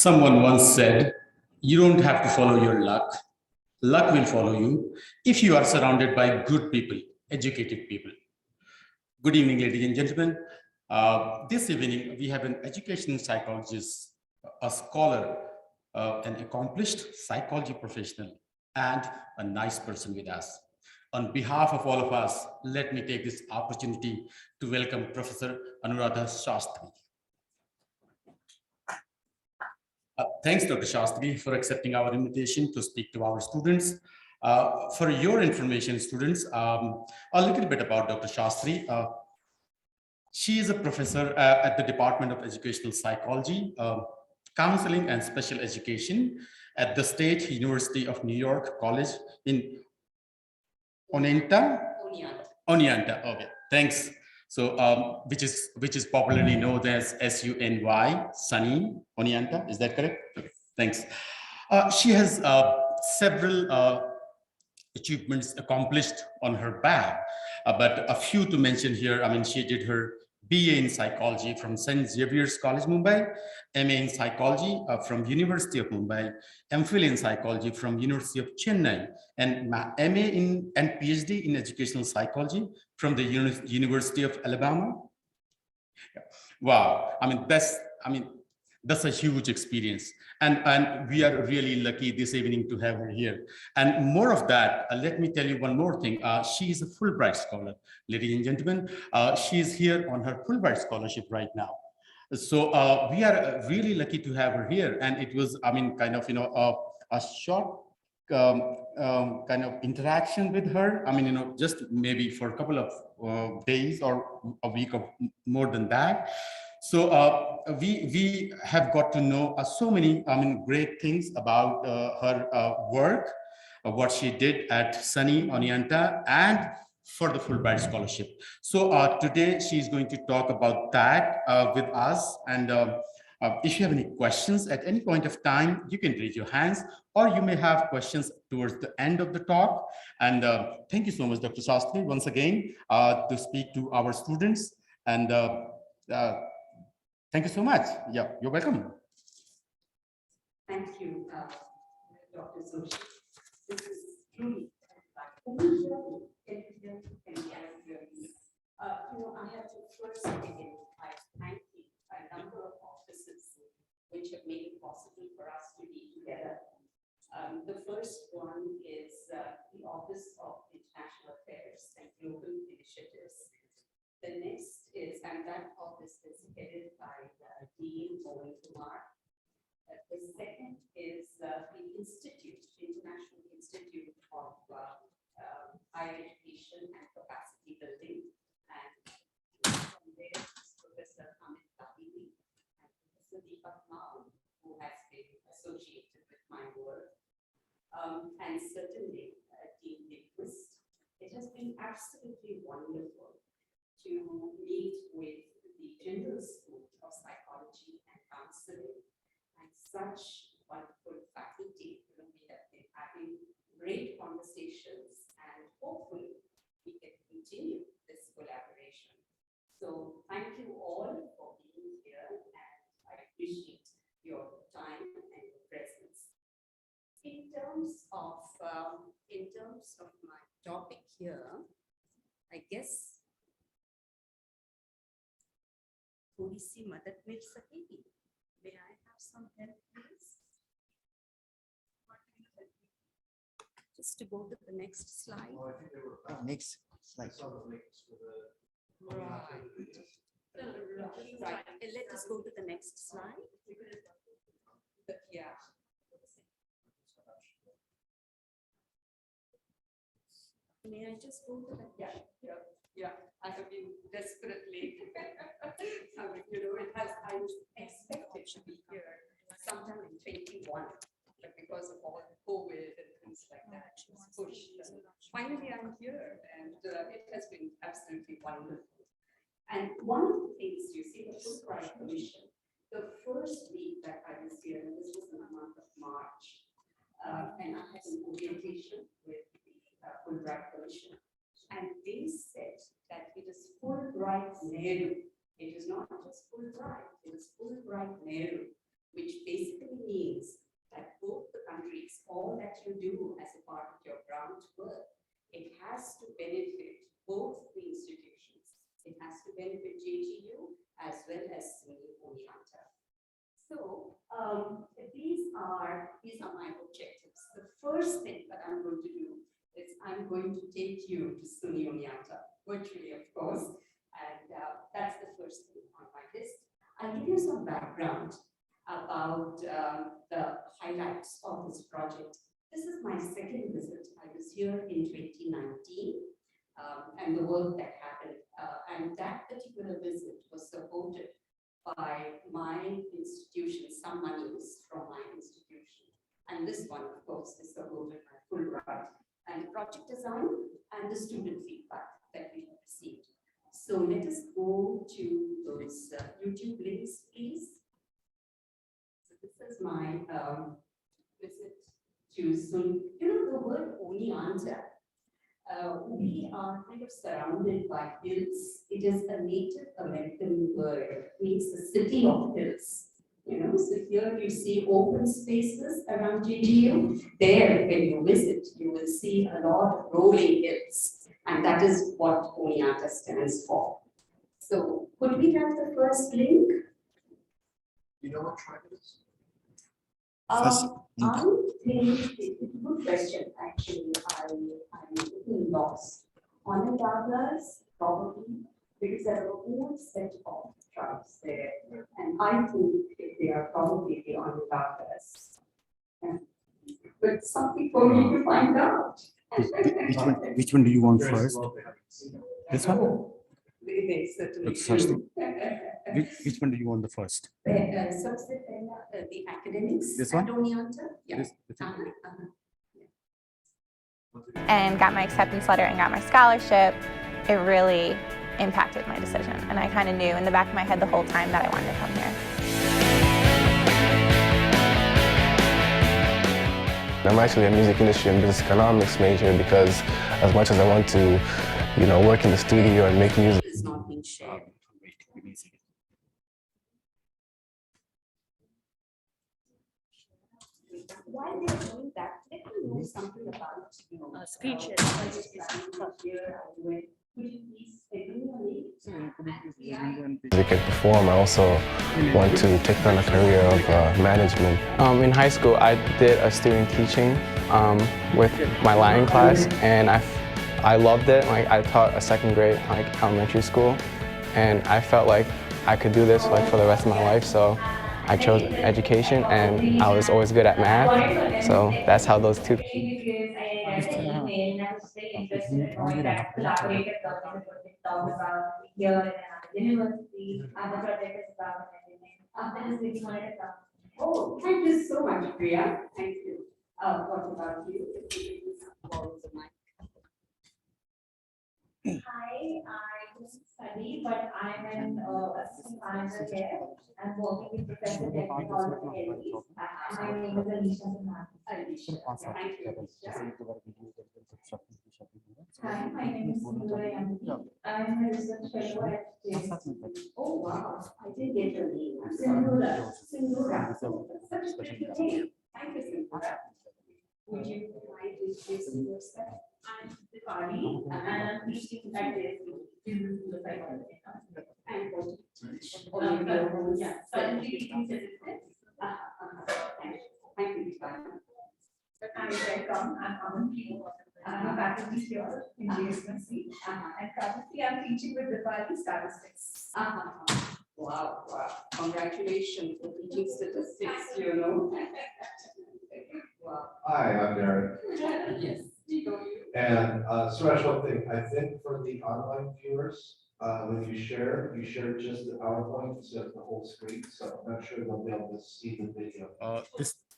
Someone once said, you don't have to follow your luck. Luck will follow you if you are surrounded by good people, educated people. Good evening, ladies and gentlemen. This evening, we have an educational psychologist, a scholar, an accomplished psychology professional, and a nice person with us. On behalf of all of us, let me take this opportunity to welcome Professor Anuradhaa Shastri. Thanks, Dr. Shastri, for accepting our invitation to speak to our students. For your information, students, a little bit about Dr. Shastri. She is a professor at the Department of Educational Psychology, Counseling and Special Education at the State University of New York College in Oneonta? Oneonta, okay, thanks. So, which is popularly known as SUNY, SUNY, Oneonta, is that correct? Okay, thanks. She has several achievements accomplished on her back, but a few to mention here. I mean, she did her BA in Psychology from St. Xavier's College, Mumbai, MA in Psychology from University of Mumbai, MPhil in Psychology from University of Chennai, and MA and PhD in Educational Psychology from the University of Alabama. Yeah. Wow, that's a huge experience, and we are really lucky this evening to have her here. And more of that, let me tell you one more thing. She is a Fulbright scholar, ladies and gentlemen. She is here on her Fulbright scholarship right now. So we are really lucky to have her here. And it was, kind of, a short kind of interaction with her. Just maybe for a couple of days or a week or more than that. So we have got to know so many great things about her work, what she did at SUNY Oneonta and for the Fulbright scholarship. So today she's going to talk about that with us. And if you have any questions at any point of time, you can raise your hands, or you may have questions towards the end of the talk. And thank you so much, Dr. Shastri, once again, to speak to our students. And thank you so much. Yeah, you're welcome. Thank you, Dr. Shastri. This is truly like I have to first begin by thanking a number of offices which have made it possible for us to be together. The first one is the Office of International Affairs and Global Initiatives. The next is, and that office is headed by Dean Mohan Kumar. The second is the Institute, International Institute of Higher Education and Capacity Building. And from there is Professor Amit Kabili and Professor Deepak Mao, who has been associated with my work. And certainly Dean Niquist. It has been absolutely wonderful to meet with the General School of Psychology and Counseling and such wonderful faculty. We have been having great conversations, and hopefully we can continue this collaboration. So thank you all for being here, and I appreciate your time and your presence. In terms of my topic here, I guess थोड़ी सी मदद मिल सकेगी. May I have some help, please? Just to go to the next slide. Oh, I think they were next slide. Right. Let us go to the next slide. Yeah. May I just go to the yeah. I have been desperately. I was expected to be here sometime in 21, but because of all the COVID and things like that, it was pushed. Finally, I'm here, and it has been absolutely wonderful. And one of the things you see, the Fulbright Commission, the first week that I was here, and this was in the month of March, and I had an orientation with the Fulbright Commission. And they said that it is Fulbright-Nehru. It is not just Fulbright, it is Fulbright-Nehru. which basically means that both the countries, all that you do as a part of your ground work, it has to benefit both the institutions. It has to benefit JGU as well as SUNY. So these are my objectives. The first thing that I'm going to do is I'm going to take you to SUNY virtually, of course, and that's the first thing on my list. I'll give you some background about the highlights of this project. This is my second visit. I was here in 2019, and the work that happened, and that particular visit was supported by my institution, some monies from my institution. And this one, of course, is supported by Fulbright, and project design and the student feedback that we have received. So let us go to those YouTube links, please. So this is my visit to SUNY. You know the word Onianta. We are kind of surrounded by hills. It is a Native American word. It means the city of hills. You know, so here you see open spaces around JGU. There, when you visit, you will see a lot of rolling hills, and that is what Oniata stands for. So, could we have the first link? You know what tribe it is? I think it's a good question. Actually, I'm a little lost. Onondagas, probably, because there are a whole set of tribes there, and I think they are probably the Onondagas. Yeah. But some people need to find out. Which one do you want first? This one? They certainly Dr. do. Which one do you want the first? The academics. This one? Onianta? Yeah. This one? And got my acceptance letter and got my scholarship, it really impacted my decision. And I kind of knew in the back of my head the whole time that I wanted to come here. I'm actually a music industry and business economics major because as much as I want to, you know, work in the studio and make music. It's not being shared. Wait, give me a second. While they're doing that, let me know something about screen share. Could you please tell me your name? Music and perform. I also want to take on a career of management. In high school, I did a student teaching with my Latin class, and I loved it. Like, I taught a second grade elementary school, and I felt like I could do this for the rest of my life. So I chose education, and I was always good at math. So that's how those two. Oh, thank you so much, Priya. Thank you. What about you? Hi, I don't study, but I'm an assistant manager here. I'm working with Professor Debbie Ellis. My name is Alicia Sinha. Thank you. Hi, my name is Sindhura Yamini. I'm a research fellow at JSPC. Oh, wow. I didn't get your name. Sindhura. Sindhura. Such a pretty name. Thank you, Sindhura. Would you mind introducing yourself? I'm Dipali, and I'm teaching at JSPC. And what do you teach? Yeah, currently teaching statistics. Thank you, Dipali. I'm welcome. I'm Aman. I'm a faculty here in JSPC. And currently I'm teaching with Dipali statistics. Wow, wow. Congratulations for teaching statistics, you know. Wow. Hi, I'm Derek. Yes. And special thing, I think for the online viewers, when you share just the PowerPoint instead of the whole screen. So I'm not sure they'll be able to see the video.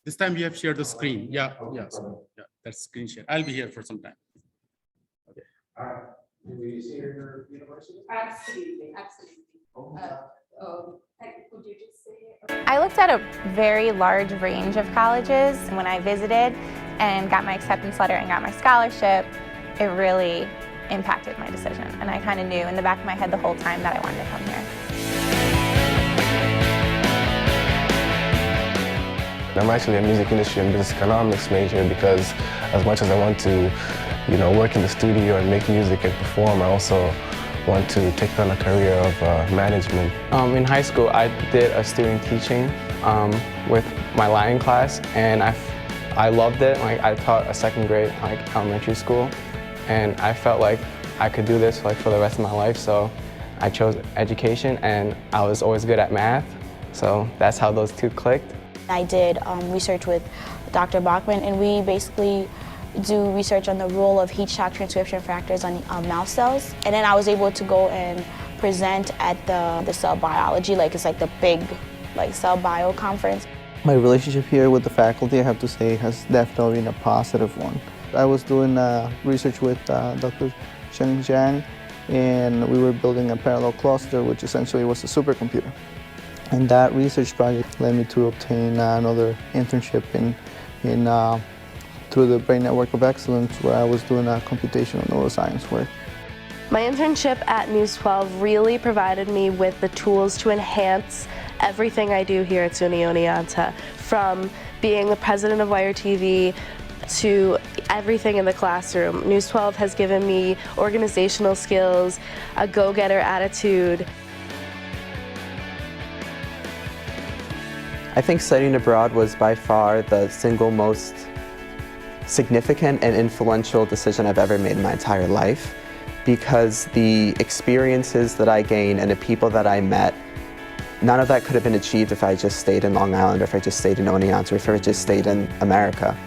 This time we have shared the screen. Yeah, Okay, yes, perfect. yeah, that's screen share. I'll be here for some time. All right. Can we see your university? Absolutely, absolutely. Could you just say? I looked at a very large range of colleges when I visited and got my acceptance letter and got my scholarship. It really impacted my decision. And I kind of knew in the back of my head the whole time that I wanted to come here. I'm actually a music industry and business economics major because as much as I want to, work in the studio and make music and perform, I also want to take on a career of management. In high school, I did a student teaching with my Latin class, and I loved it. Like, I taught a second grade elementary school, and I felt like I could do this for the rest of my life. So I chose education, and I was always good at math. So that's how those two clicked. I did research with Dr. Bachman, and we basically do research on the role of heat shock transcription factors on mouse cells. And then I was able to go and present at the cell biology, it's like the big cell bio conference. My relationship here with the faculty, I have to say, has definitely been a positive one. I was doing research with Dr. Sheng Jiang, and we were building a parallel cluster, which essentially was a supercomputer. And that research project led me to obtain another internship through the Brain Network of Excellence, where I was doing computational neuroscience work. My internship at News 12 really provided me with the tools to enhance everything I do here at SUNY Oneonta, from being the president of Wire TV to everything in the classroom. News 12 has given me organizational skills, a go-getter attitude. I think studying abroad was by far the single most significant and influential decision I've ever made in my entire life, because the experiences that I gained and the people that I met, none of that could have been achieved if I just stayed in Long Island, or if I just stayed in Oneonta, or if I just stayed in America.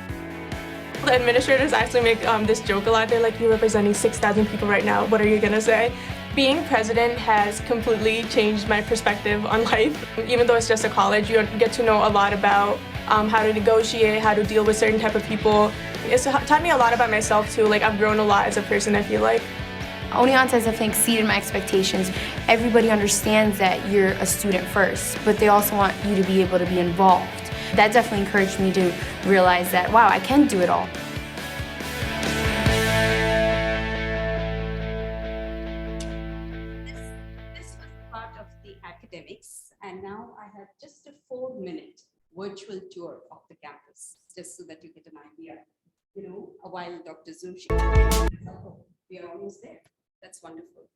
The administrators actually make this joke a lot. They're like, you're representing 6,000 people right now, what are you gonna say? Being president has completely changed my perspective on life. Even though it's just a college, you get to know a lot about how to negotiate, how to deal with certain type of people. It's taught me a lot about myself too. I've grown a lot as a person, I feel like. Oneonta has definitely exceeded my expectations. Everybody understands that you're a student first, but they also want you to be able to be involved. That definitely encouraged me to realize that, wow, I can do it all. This was part of the academics, and now I have just a 4-minute virtual tour of the campus, just so that you get an idea. While Dr. Zushi, we are almost there. That's wonderful.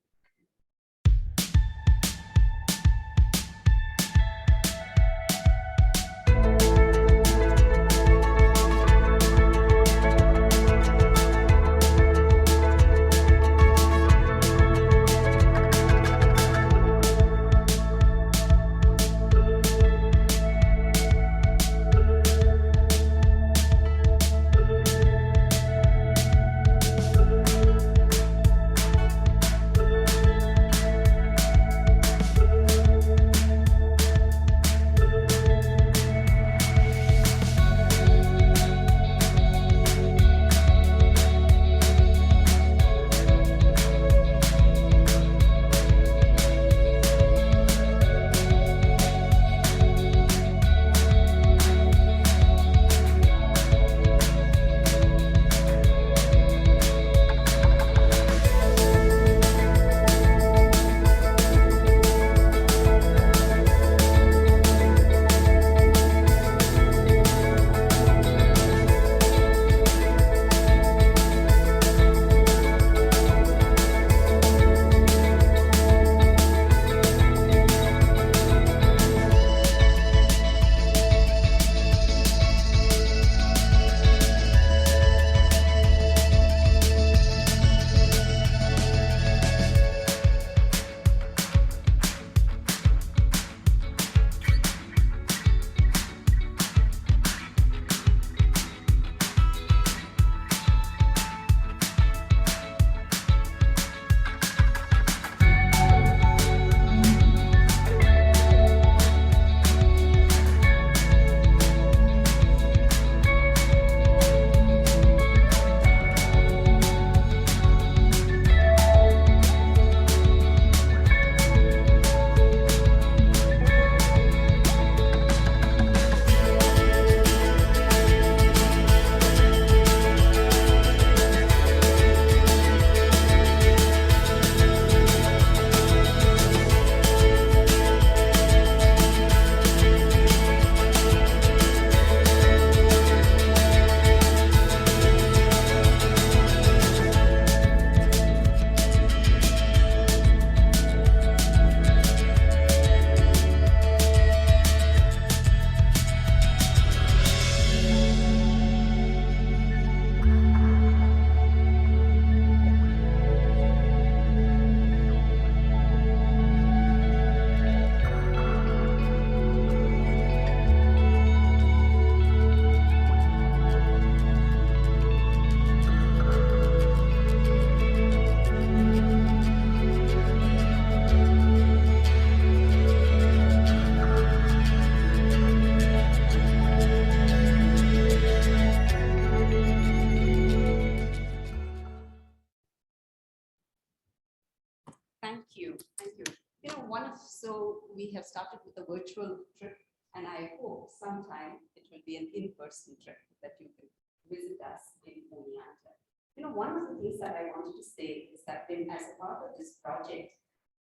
we have started with a virtual trip, and I hope sometime it will be an in-person trip that you can visit us in Oneonta. You know, one of the things that I wanted to say is that when, as a part of this project,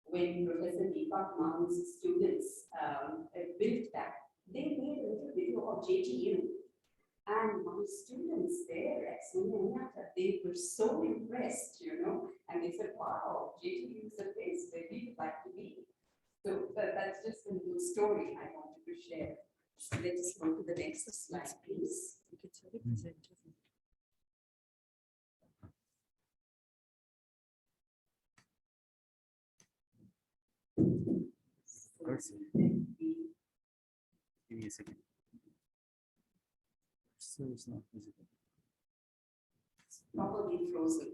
when Professor Deepak Mahan's students built that, they made a little video of JGU. And my students there at SUNY, they were so impressed, you know, and they said, wow, JGU is a place where we would like to be. So that's just a little story I wanted to share. So let's go to the next slide, please. Give me a second. So it's not visible. It's probably frozen.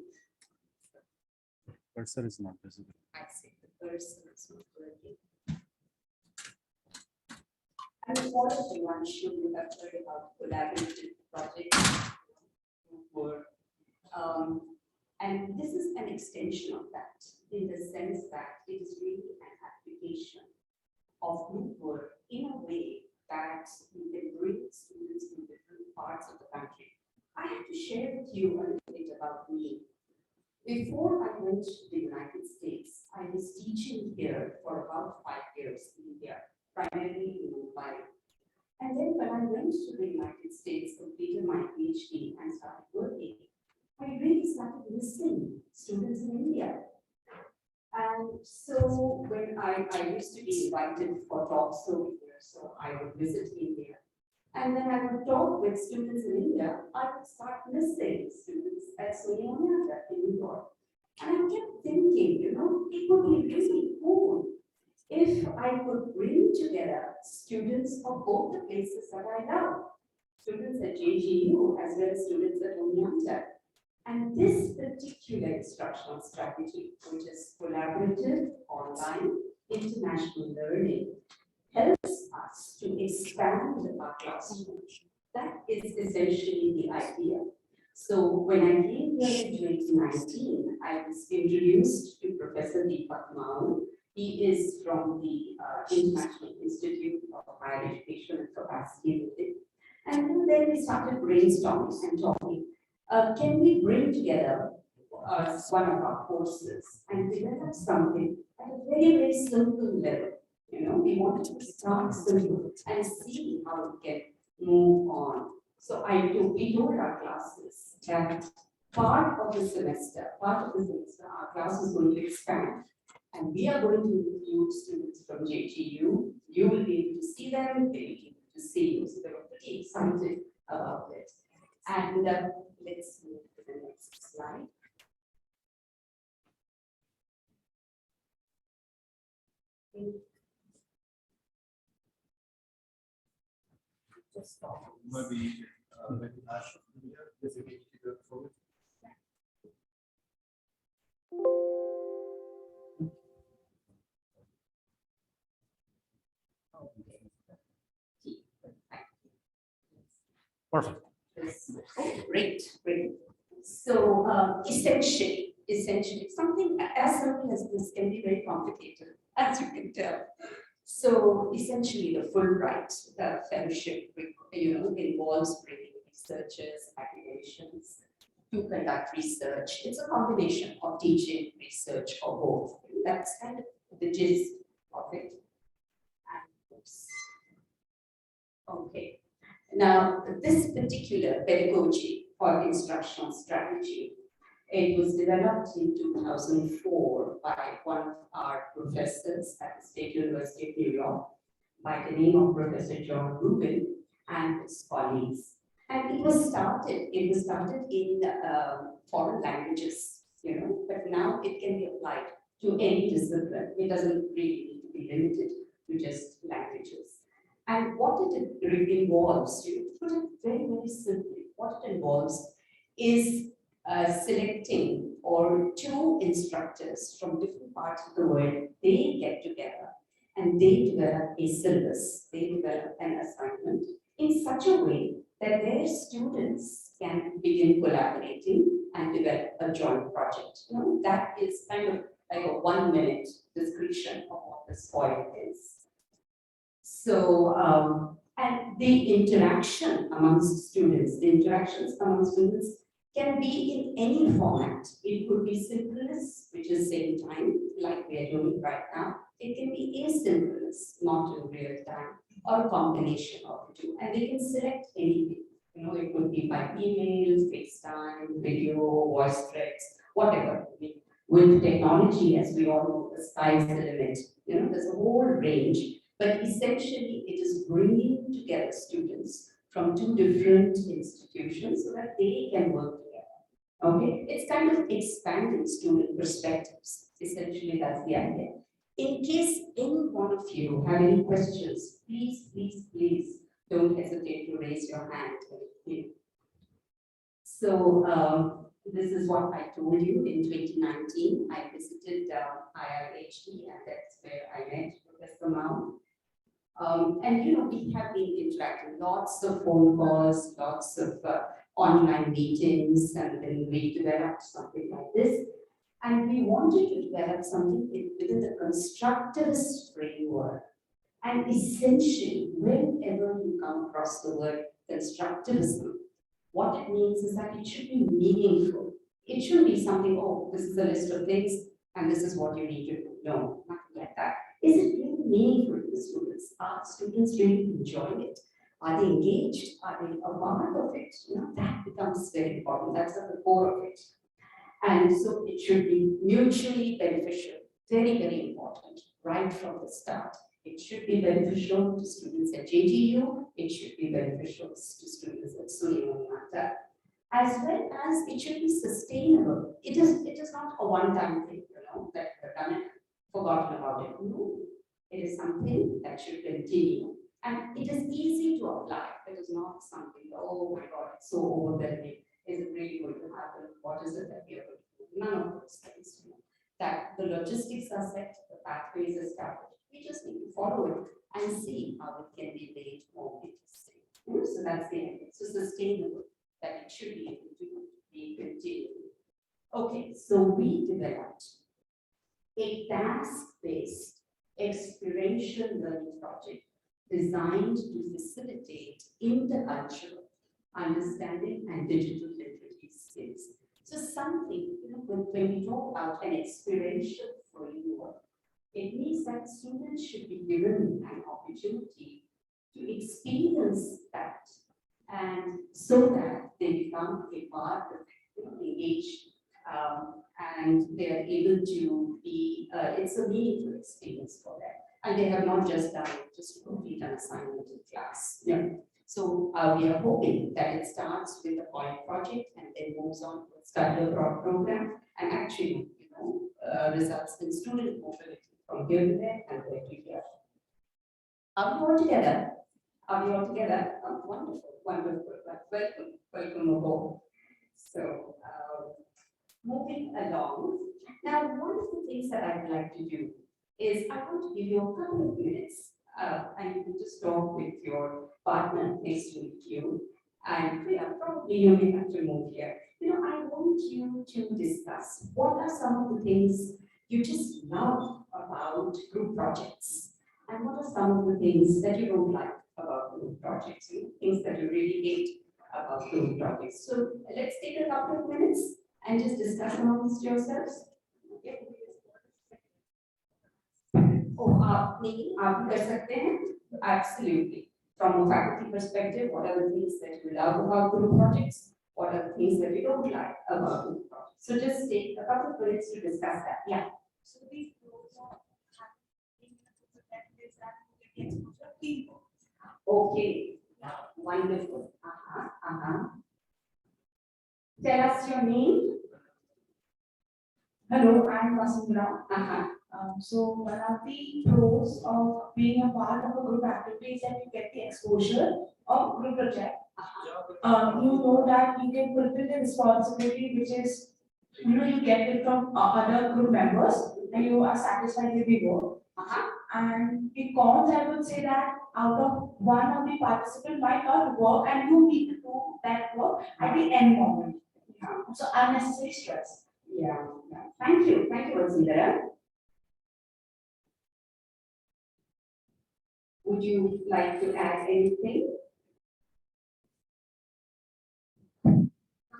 Cursor is not visible. I see the cursor is not working. And all of you, I'm sure you have heard about collaborative projects. And this is an extension of that, in the sense that it is really an application of group work in a way that you can bring students from different parts of the country. I have to share with you a little bit about me. Before I went to the United States, I was teaching here for about 5 years in India, primarily in Mumbai. And then when I went to the United States, completed my PhD and started working, I really started missing students in India. And so when I used to be invited for talks over here, so I would visit India. And when I would talk with students in India, I would start missing students at SUNY in New York. And I kept thinking, you know, it would be really cool if I could bring together students of both the places that I love, students at JGU as well as students at Oneonta. And this particular instructional strategy, which is collaborative, online, international learning, helps us to expand our classroom. That is essentially the idea. So when I came here in 2019, I was introduced to Professor Deepak Mahan. He is from the International Institute of Higher Education and Capacity Building. And then we started brainstorming and talking. Can we bring together one of our courses and develop something at a very, very simple level? You know, we wanted to start simple and see how we can move on. So we told our classes that part of the semester, our class is going to expand. And we are going to include students from JGU. You will be able to see them, they will be able to see you. So they were pretty excited about it. And let's move to the next slide. Just stop. Maybe Ash, this is the forward. Perfect. Oh, great. So essentially, something as simple as this can be very complicated, as you can tell. So essentially, the Fulbright fellowship, involves bringing researchers, academicians to conduct research. It's a combination of teaching, research, or both. That's kind of the gist of it. Okay. Now, this particular pedagogy or instructional strategy, it was developed in 2004 by one of our professors at the State University of New York by the name of Professor John Rubin and his colleagues. And it was started in foreign languages, but now it can be applied to any discipline. It doesn't really need to be limited to just languages. And what it involves, to put it very, very simply, what it involves is selecting or two instructors from different parts of the world. They get together and they develop a syllabus, they develop an assignment in such a way that their students can begin collaborating and develop a joint project. That is kind of like a 1-minute description of what the COIL is. So, and the interaction amongst students, the interactions among students can be in any format. It could be synchronous, which is same time, like we are doing right now. It can be asynchronous, not in real time, or a combination of the two. And they can select anything. You know, it could be by email, FaceTime, video, voice threads, whatever. With technology, as we all know, the sky's the limit. You know, there's a whole range, but essentially it is bringing together students from two different institutions so that they can work together. Okay, it's kind of expanding student perspectives. Essentially, that's the idea. In case any one of you have any questions, please, please, please don't hesitate to raise your hand. So this is what I told you in 2019. I visited IRHE, and that's where I met Professor Mao. And you know, we have been interacting, lots of phone calls, lots of online meetings, and then we developed something like this. And we wanted to develop something within the constructivist framework. And essentially, whenever you come across the word constructivism, what it means is that it should be meaningful. It shouldn't be something, oh, this is a list of things, and this is what you need to do. No, nothing like that. Is it really meaningful to the students? Are students really enjoying it? Are they engaged? Are they a part of it? You know, that becomes very important. That's at the core of it. And so it should be mutually beneficial. Very, very important, right from the start. It should be beneficial to students at JGU. It should be beneficial to students at SUNY, as well as it should be sustainable. It is not a one-time thing, you know, that we've done it, forgotten about it. No, it is something that should continue. And it is easy to apply. It is not something, oh my God, it's so overwhelming. Is it really going to happen? What is it that we are going to do? None of those things. You know, that the logistics are set, the pathways established. We just need to follow it and see how it can be made more interesting. So that's the idea. So sustainable, that it should be able to be continued. Okay, so we developed a task-based experiential learning project designed to facilitate intercultural understanding and digital literacy skills. So something, you know, when we talk about an experiential framework, it means that students should be given an opportunity to experience that, and so that they become a part of it, you know, engaged, and they are able to be, it's a meaningful experience for them. And they have not just done it just to complete an assignment in class. Yeah. So we are hoping that it starts with the COIL project and then moves on to a study abroad program, and actually, you know, results in student mobility from here to there and there to here. Are we all together? Are we all together? Oh, wonderful, wonderful. Welcome, welcome aboard. So moving along. Now, one of the things that I'd like to do is I want to give you a couple of minutes, and you can just talk with your partner next to you, and yeah, probably you may have to move here. You know, I want you to discuss what are some of the things you just love about group projects, and what are some of the things that you don't like about group projects, you know, things that you really hate about group projects. So let's take a couple of minutes and just discuss amongst yourselves. Okay. Oh, आप कर सकते हैं? Absolutely. From a faculty perspective, what are the things that you love about group projects? What are the things that you don't like about group projects? So just take a couple of minutes to discuss that. Yeah. So these people. Okay. Wonderful. Tell us your name. Hello, I'm Vasundhara. So one of the pros of being a part of a group activity is that you get the exposure of group project. You know that you can fulfill the responsibility which is, you know, you get it from other group members and you are satisfied with the work. And the cons, I would say that out of one of the participants might not work and you need to do that work at the end moment. So unnecessary stress. Yeah. Thank you, Vasundhara. would you like to add anything?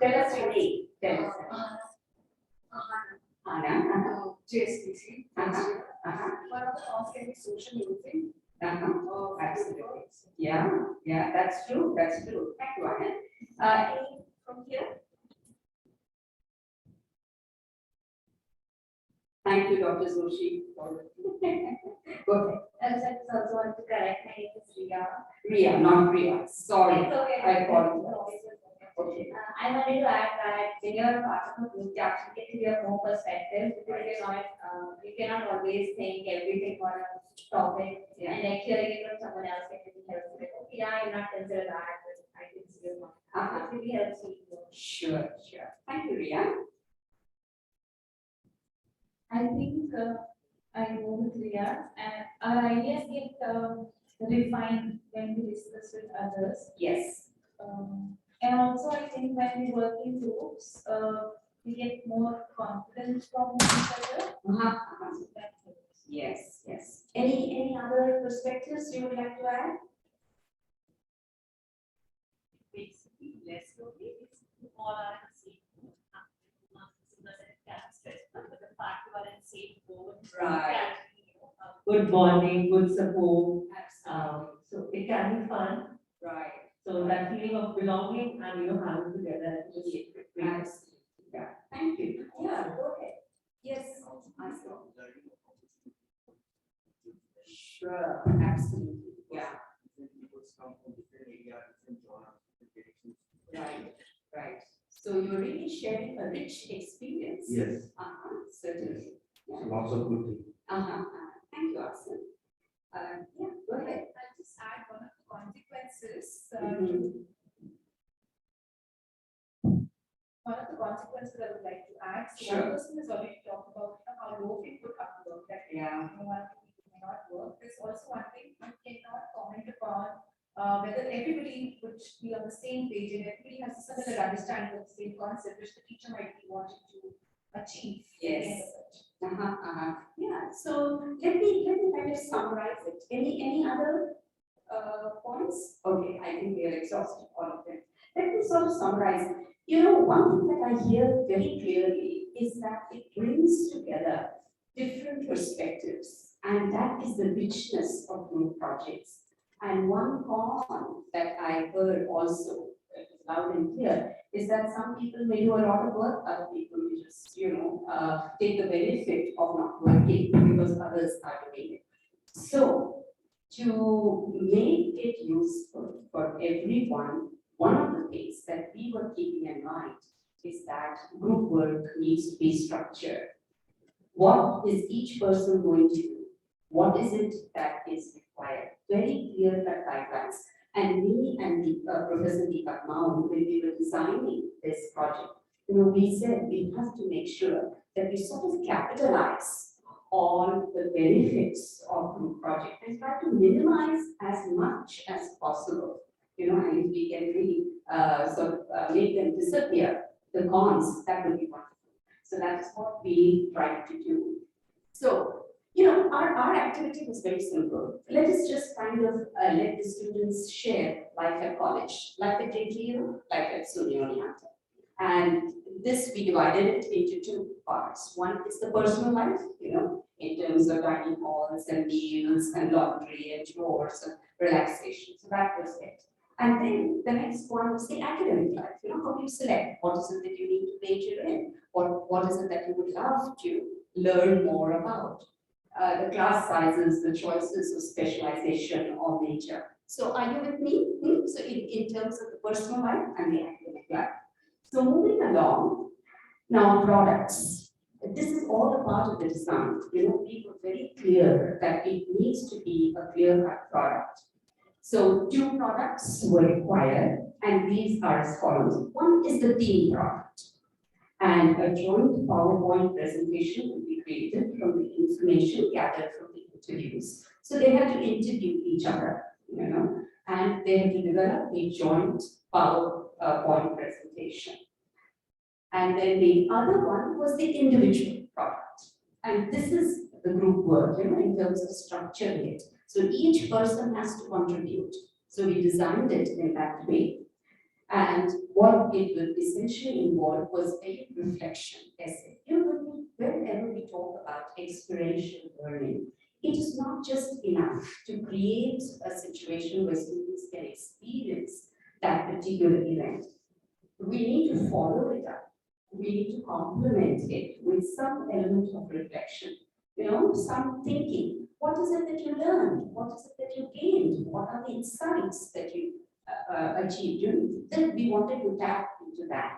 Tell us your name. Tell us. Anna. JSPC. One of the forms can be social moving. Absolutely. Yeah, that's true. That's true. Thank you, Anna. Any from here? Thank you, Dr. Zoshi. Go ahead. I just also want to correct, my name is Riya. Riya, not Riya. Sorry. It's okay. I apologize. Okay. I wanted to add that when you are part of a group, you actually get to hear more perspectives because you're not, you cannot always think everything on a topic. Yeah. And like hearing it from someone else can really help you. Like, okay, yeah, I not consider that, but I consider one. It really helps you. Sure. Thank you, Riya. I think I go with Riya, and our ideas get refined when we discuss with others. Yes. And also, I think when we work in groups, we get more confidence from each other. So that helps. Yes. Any other perspectives you would like to add? Basically, less slowly, it's all are in the same boat. But the fact you are in the same boat. Right. Good bonding, good support. So it can be fun. Right. So that feeling of belonging and having together. Yeah. Thank you. Yeah, go ahead. Yes. Sure. Absolutely. Yeah. Right. So you're really sharing a rich experience. Yes. Certainly. Yeah. Lots of good things. Thank you, Arsene. Yeah, go ahead. I'll just add one of the consequences. One of the consequences I would like to add. So Sure. one person has already talked about how low people have to work. That one thing may not work. There's also one thing you cannot comment upon whether everybody would be on the same page and everybody has a similar understanding of the same concept which the teacher might be wanting to achieve. Yes. Yeah. So let me kind of summarize it. Any other points? Okay, I think we are exhausted all of them. Let me sort of summarize. One thing that I hear very clearly is that it brings together different perspectives, and that is the richness of group projects. And one con that I heard also loud and clear is that some people may do a lot of work, other people may just, take the benefit of not working because others are doing it. So, to make it useful for everyone, one of the things that we were keeping in mind is that group work needs to be structured. What is each person going to do? What is it that is required? Very clear-cut guidelines. And me and Professor Deepak Maun, when we were designing this project, we said we have to make sure that we sort of capitalize on the benefits of group project and try to minimize as much as possible. And if we can really make them disappear, the cons, that would be wonderful. So that's what we tried to do. So, our activity was very simple. Let us just kind of let the students share life at college, life at JGU, life at SUNY. And this, we divided it into two parts. One is the personal life, in terms of dining halls and meals and laundry and chores and relaxation. So that was it. And then the next one was the academic life. How do you select? What is it that you need to major in? What is it that you would love to learn more about? The class sizes, the choices of specialization or major. So are you with me? So in terms of the personal life and the academic life. So moving along, now products. This is all a part of the design. We were very clear that it needs to be a clear-cut product. So 2 products were required, and these are as follows. One is the theme product, and a joint PowerPoint presentation will be created from the information gathered from the interviews. So they had to interview each other, and they had to develop a joint PowerPoint presentation. And then the other one was the individual product. And this is the group work, in terms of structuring it. So each person has to contribute. So we designed it in that way. And what it will essentially involve was a reflection essay. You know, whenever we talk about experiential learning, it is not just enough to create a situation where students can experience that particular event. We need to follow it up. We need to complement it with some element of reflection. You know, some thinking. What is it that you learned? What is it that you gained? What are the insights that you achieved? Then we wanted to tap into that.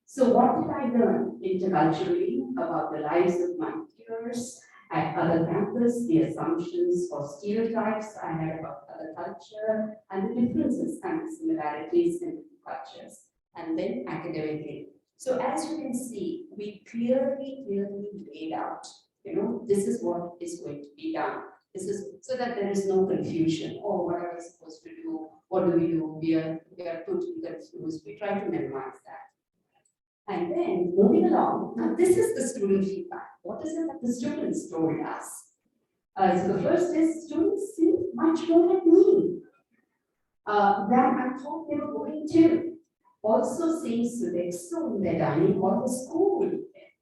So what did I learn interculturally about the lives of my peers at other campuses, the assumptions or stereotypes I had about other culture, and the differences and the similarities in cultures, and then academically. So as you can see, we clearly laid out, you know, this is what is going to be done. This is so that there is no confusion. Oh, what are we supposed to do? What do we do? We are totally confused. We try to minimize that. And then moving along, now this is the student feedback. What is it that the students told us? So the first is students seem much more like me than I thought they were going to. Also seeing Sodexo in their dining hall the school.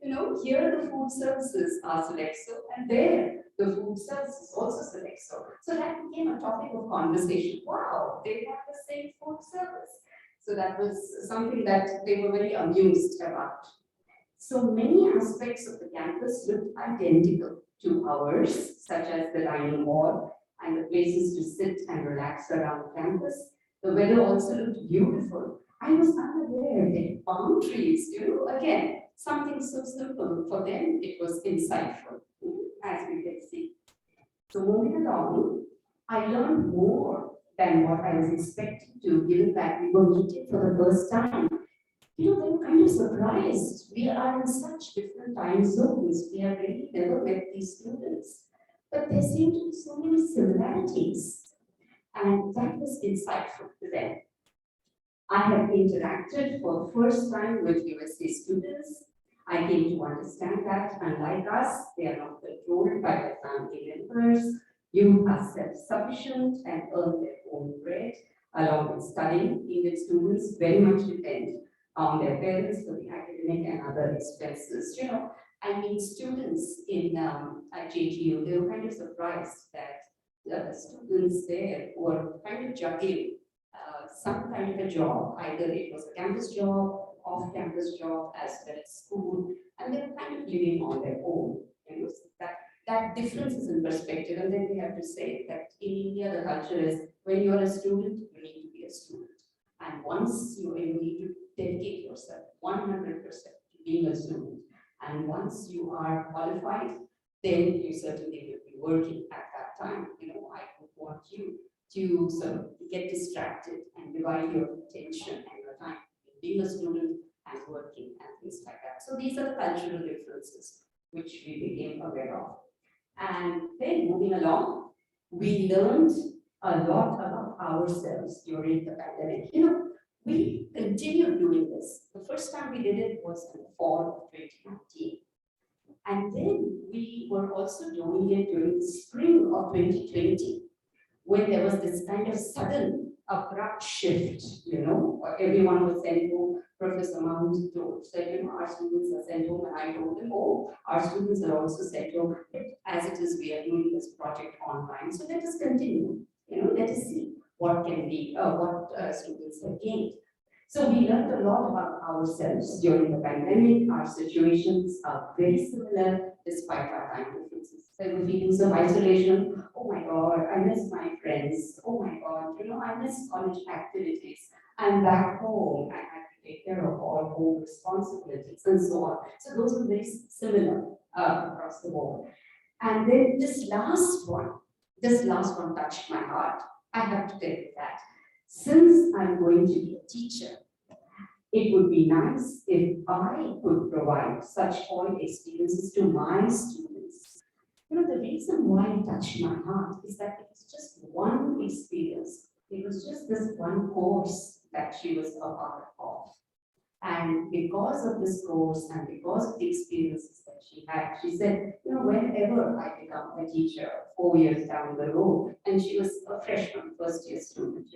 You know, here the food services are Sodexo, and there the food services also Sodexo. So that became a topic of conversation. Wow, they have the same food service. So that was something that they were very amused about. So many aspects of the campus looked identical to ours, such as the dining hall and the places to sit and relax around campus. The weather also looked beautiful. I was unaware that palm trees, you know, again, something so simple. For them, it was insightful, as we can see. So moving along, I learned more than what I was expecting to, given that we were meeting for the first time. You know, they were kind of surprised. We are in such different time zones. We have really never met these students. But there seem to be so many similarities. And that was insightful to them. I have interacted for the first time with USA students. I came to understand that, unlike us, they are not controlled by their family members. You are self-sufficient and earn their own bread, along with studying. Indian students very much depend on their parents for the academic and other expenses. You know, I mean, students in at JGU, they were kind of surprised that the students there were kind of juggling some kind of a job. Either it was a campus job, off-campus job, as well as school, and they were kind of living on their own. You know, so that difference is in perspective. And then we have to say that in India, the culture is when you're a student, you need to be a student. And once you need to dedicate yourself 100% to being a student, and once you are qualified, then you certainly will be working at that time. You know, I would want you to sort of get distracted and divide your attention and your time being a student and working and things like that. So these are the cultural differences which we became aware of. And then moving along, we learned a lot about ourselves during the pandemic. You know, we continued doing this. The first time we did it was in the fall of 2019. And then we were also doing it during the spring of 2020, when there was this kind of sudden abrupt shift, you know, everyone was sent home. Professor Mount said, you know, our students are sent home, and I told them, oh, our students are also sent home. As it is, we are doing this project online, so let us continue, you know, let us see what can be, what students have gained. So we learned a lot about ourselves during the pandemic. Our situations are very similar despite our time differences. So we're feeling some isolation. Oh my God, I miss my friends. Oh my God, you know, I miss college activities. I'm back home. I have to take care of all home responsibilities and so on. So those are very similar across the board. And then this last one touched my heart. I have to tell you that. Since I'm going to be a teacher, it would be nice if I could provide such COIL experiences to my students. You know, the reason why it touched my heart is that it was just one experience. It was just this one course that she was a part of. And because of this course and because of the experiences that she had, she said, whenever I become a teacher 4 years down the road, and she was a freshman, first year student,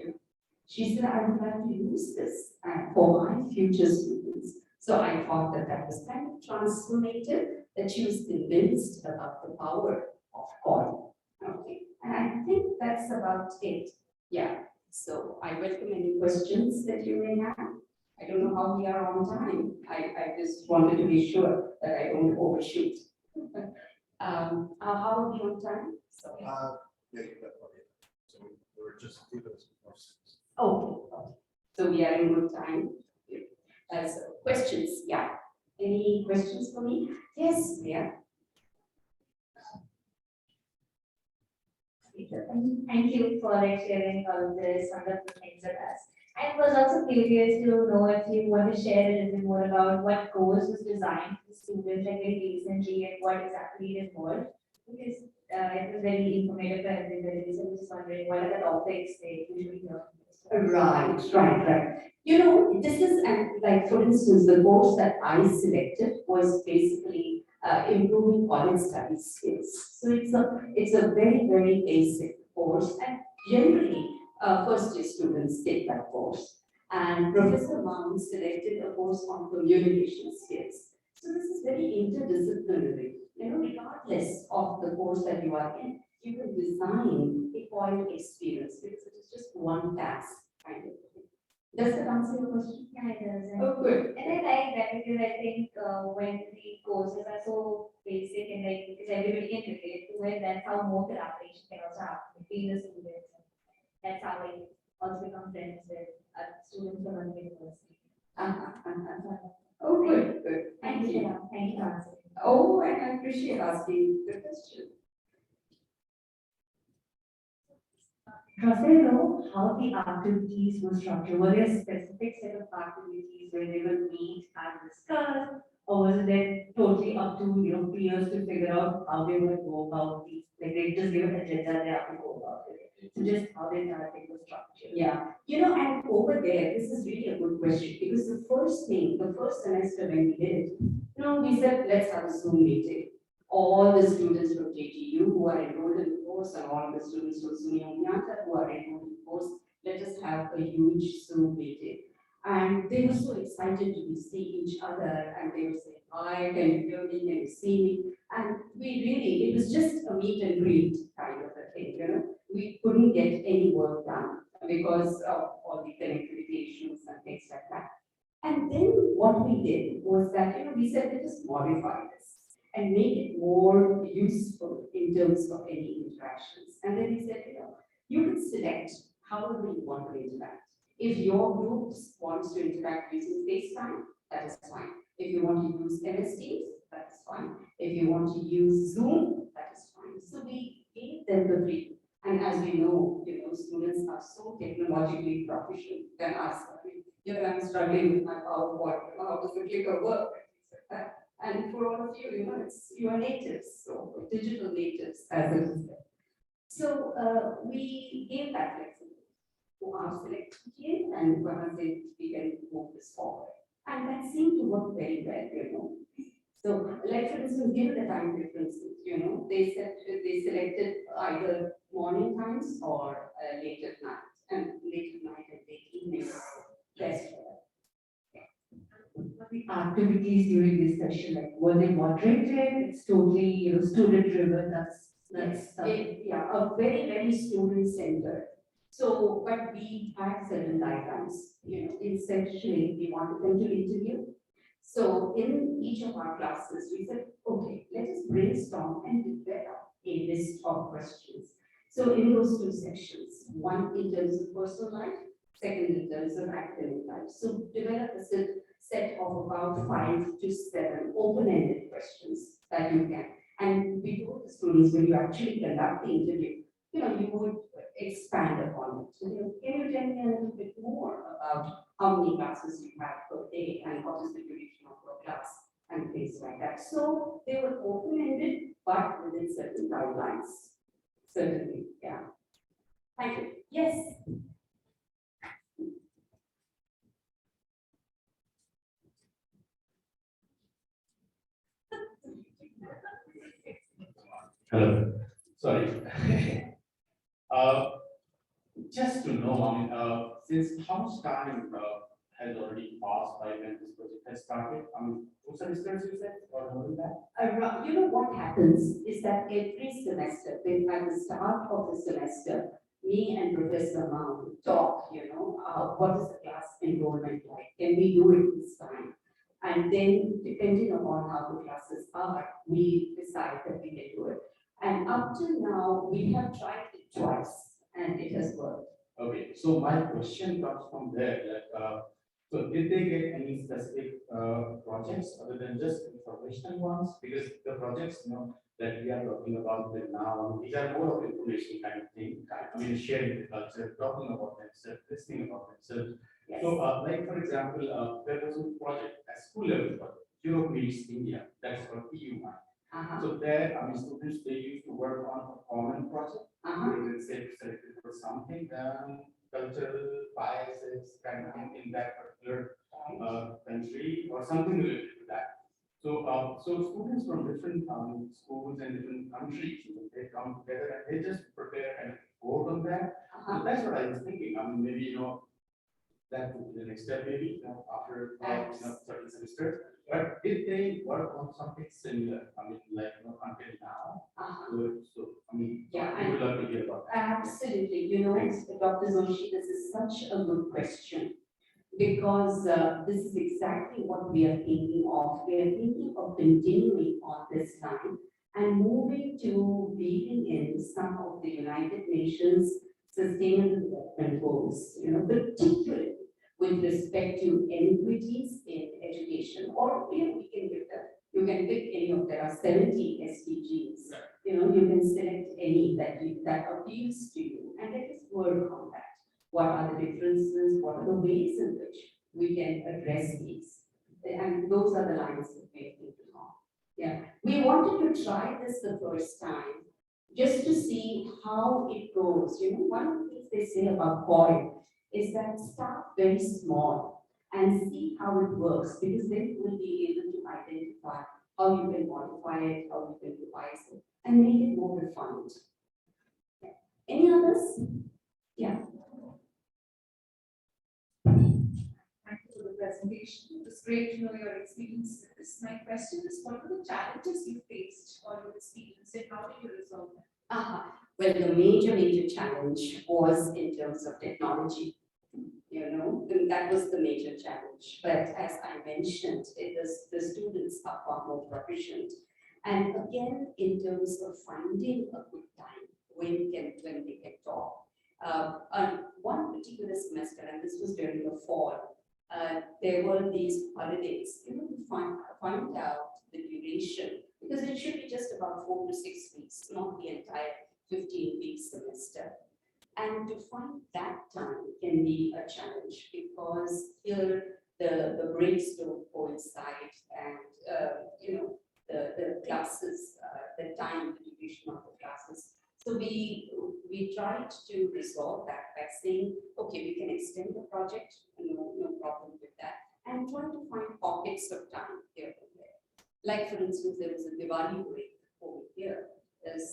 she said, I would like to use this for my future students. So I thought that that was kind of transformative, that she was convinced about the power of COIL. Okay, and I think that's about it. Yeah, so I welcome any questions that you may have. I don't know how we are on time. I just wanted to be sure that I don't overshoot. How are we on time? Sorry. Yeah, so we're just through those courses. Okay. So we are in good time. So questions, yeah. Any questions for me? Yes, yeah. Thank you for sharing all this wonderful things with us. I was also curious to know if you want to share a little bit more about what course was designed for students like very recently and what exactly it involved. Because it was very informative for everybody. So I'm just wondering what are the topics they usually hear. Right. This is like, for instance, the course that I selected was basically improving college study skills. So it's a very, very basic course, and generally first year students take that course. And Professor Mount selected a course on communication skills. So this is very interdisciplinary. Regardless of the course that you are in, you can design a COIL experience because it is just one task kind of thing. Does that answer your question? Yeah, it does. Oh, good. And I like that because I think when the courses are so basic and like because everybody can relate to it, that's how more collaboration can also happen between the students. That's how I also become friends with students from another university. Oh, good. Thank you. Thank you for answering. Oh, and I appreciate asking the question. Does they know how the activities were structured? Were there a specific set of activities where they will meet and discuss? Or was it then totally up to peers to figure out how they would go about these? Like they just give an agenda, they have to go about it. So just how they kind of think was structured. Yeah, and over there, this is really a good question because the first semester when we did it, we said, let's have a Zoom meeting. All the students from JGU who are enrolled in the course and all the students from SUNY who are enrolled in the course, let us have a huge Zoom meeting. And they were so excited to see each other and they would say, hi, can you hear me, can you see me? And it was just a meet and greet kind of a thing, We couldn't get any work done because of all the connectivity issues and things like that. And then what we did was that, we said, let us modify this and make it more useful in terms of any interactions. And then we said, you can select however you want to interact. If your group wants to interact using FaceTime, that is fine. If you want to use MS Teams, that is fine. If you want to use Zoom, that is fine. So we gave them the free. And as we know, students are so technologically proficient than us. I'm struggling with my PowerPoint, how does the clicker work? And for all of you, you are natives, so digital natives, as it is said. So we gave that flexibility to our selection team, and say we can move this forward. And that seemed to work very well, So, like for instance, given the time differences, they selected either morning times or late at night, and late at night and late evening best for them. The activities during this session, like were they moderated? It's totally student driven. That's a very, very student centered. So, but we had certain guidelines, essentially we wanted them to interview. So in each of our classes, we said, okay, let us brainstorm and develop a list of questions. So in those two sections, one in terms of personal life, second in terms of academic life. So develop a set of about 5 to 7 open-ended questions that you can. And we told the students when you actually conduct the interview, you would expand upon it. So, can you tell me a little bit more about how many classes you have per day and what is the duration of your class and things like that. So they were open-ended, but within certain guidelines. Certainly, yeah. Thank you. Yes. just to know, I mean, since how much time has already passed by when this project has started? I mean, 2 semesters you said, or more than that? You know what happens is that every semester, at the start of the semester, me and Professor Mao talk, what is the class enrollment like? Can we do it this time? And then, depending upon how the classes are, we decide that we can do it. And up to now, we have tried it twice, and it has worked. Okay, so my question comes from there, like, so did they get any specific projects other than just informational ones? Because the projects, that we are talking about them now, these are more of information kind of thing. I mean, sharing the culture, talking about themselves, listening about themselves. Yes. So, like for example, there was a project, a school level project, Europe meets India. That's called EU1. So there, I mean, students, they used to work on a common project. They will say selected for something, cultural biases kind of thing in that particular country or something related to that. So, so students from different schools and different countries, they come together and they just prepare and vote on that. So that's what I was thinking. I mean, maybe that would be the next step, maybe after certain semester. But did they work on something similar? I mean, like until now. So I mean, Yeah, I would love to hear about that. Absolutely. Dr. Joshi, this is such a good question, because this is exactly what we are thinking of. We are thinking of continuing on this line and moving to leading in some of the United Nations Sustainable Development Goals, particularly with respect to inequities in education, or we can give them. You can pick any of there are 70 SDGs. You can select any that appeals to you, and let us work on that. What are the differences? What are the ways in which we can address these? And those are the lines that we're thinking of. Yeah, we wanted to try this the first time just to see how it goes. One of the things they say about COIL is that start very small and see how it works, because then you will be able to identify how you can modify it, how you can revise it, and make it more refined. Yeah. Any others? Yeah. Thank you for the presentation. It was great to know your experiences. My question is, what were the challenges you faced or you experienced, and how did you resolve them? Well, the major challenge was in terms of technology. And that was the major challenge. But as I mentioned, the students are far more proficient. And again, in terms of finding a good time when they can talk. On one particular semester, and this was during the fall, there were these holidays. To find out the duration, because it should be just about 4 to 6 weeks, not the entire 15-week semester. And to find that time can be a challenge, because here the breaks don't coincide, and the classes, the time, the duration of the classes. So we tried to resolve that by saying, okay, we can extend the project, no problem with that, and try to find pockets of time here and there. Like for instance, there was a Diwali break over here.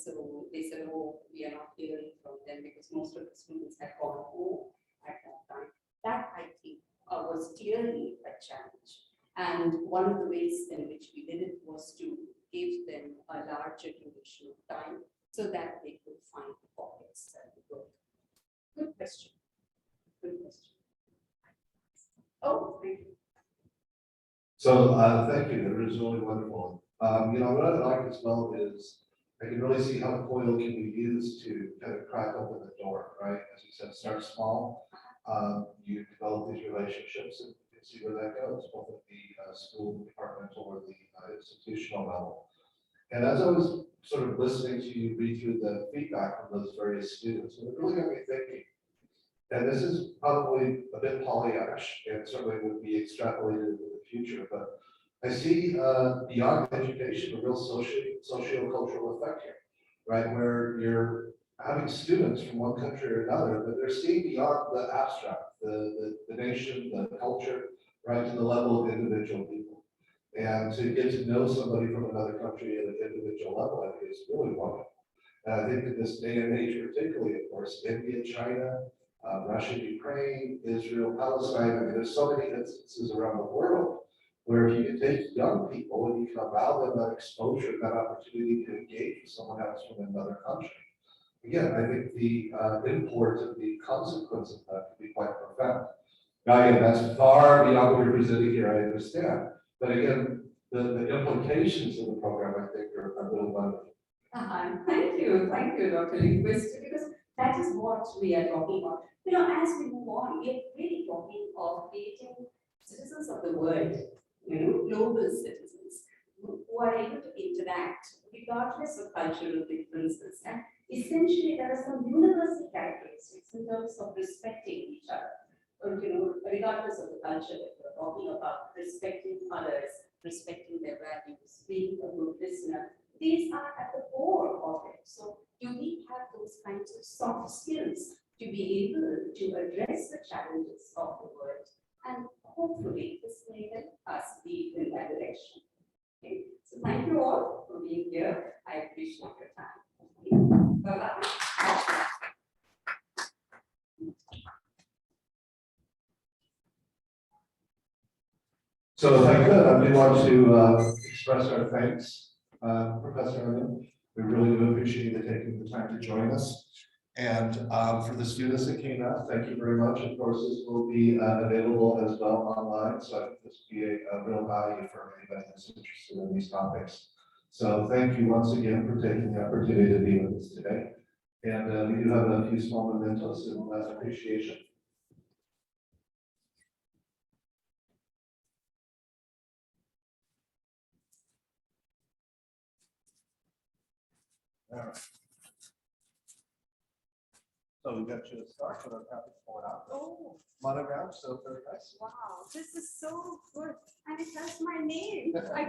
So they said, oh, we are not hearing from them because most of the students had gone home at that time. That, I think, was clearly a challenge. And one of the ways in which we did it was to give them a larger duration of time so that they could find the pockets and work. Good question. Good question. Oh, thank you. So thank you. That was really wonderful. What I like as well is I can really see how COIL can be used to kind of crack open the door, right? As you said, start small. You develop these relationships and you can see where that goes, both at the school, departmental, or the institutional level. And as I was sort of listening to you read through the feedback from those various students, it really got me thinking. And this is probably a bit Pollyannish and certainly would be extrapolated into the future, but I see beyond education a real socio-cultural effect here, right? Where you're having students from one country or another, but they're seeing beyond the abstract, the nation, the culture, right, to the level of individual people. And to get to know somebody from another country at an individual level, I think is really wonderful. And I think in this day and age, particularly, of course, India, China, Russia, Ukraine, Israel, Palestine. I mean, there's so many instances around the world where if you can take young people and you can allow them that exposure, that opportunity to engage with someone else from another country. Again, I think the import and the consequence of that can be quite profound. Now, again, that's far beyond what we're presenting here, I understand. But again, the implications of the program, I think, are really wonderful. Thank you, Dr. Lindquist, because that is what we are talking about. You know, as we move on, we are really talking of creating citizens of the world, you know, global citizens who are able to interact regardless of cultural differences. And essentially, there are some universal characteristics in terms of respecting each other, or, you know, regardless of the culture that we're talking about, respecting others, respecting their values, being a good listener. These are at the core of it. So you need to have those kinds of soft skills to be able to address the challenges of the world. And hopefully this may help us lead in that direction. Okay. So thank you all for being here. I appreciate your time. Okay. Bye-bye. So if I could, I do want to express our thanks, Professor Evan. We really do appreciate you taking the time to join us. And for the students that came out, thank you very much. Of course, this will be available as well online. So I think this will be a real value for anybody that's interested in these topics. So thank you once again for taking the opportunity to be with us today. And we do have a few small mementos in appreciation. All right. So we got you to start, but I'm happy to pull it out. Oh, Monograph, so very nice. wow, this is so good. And it has my name. I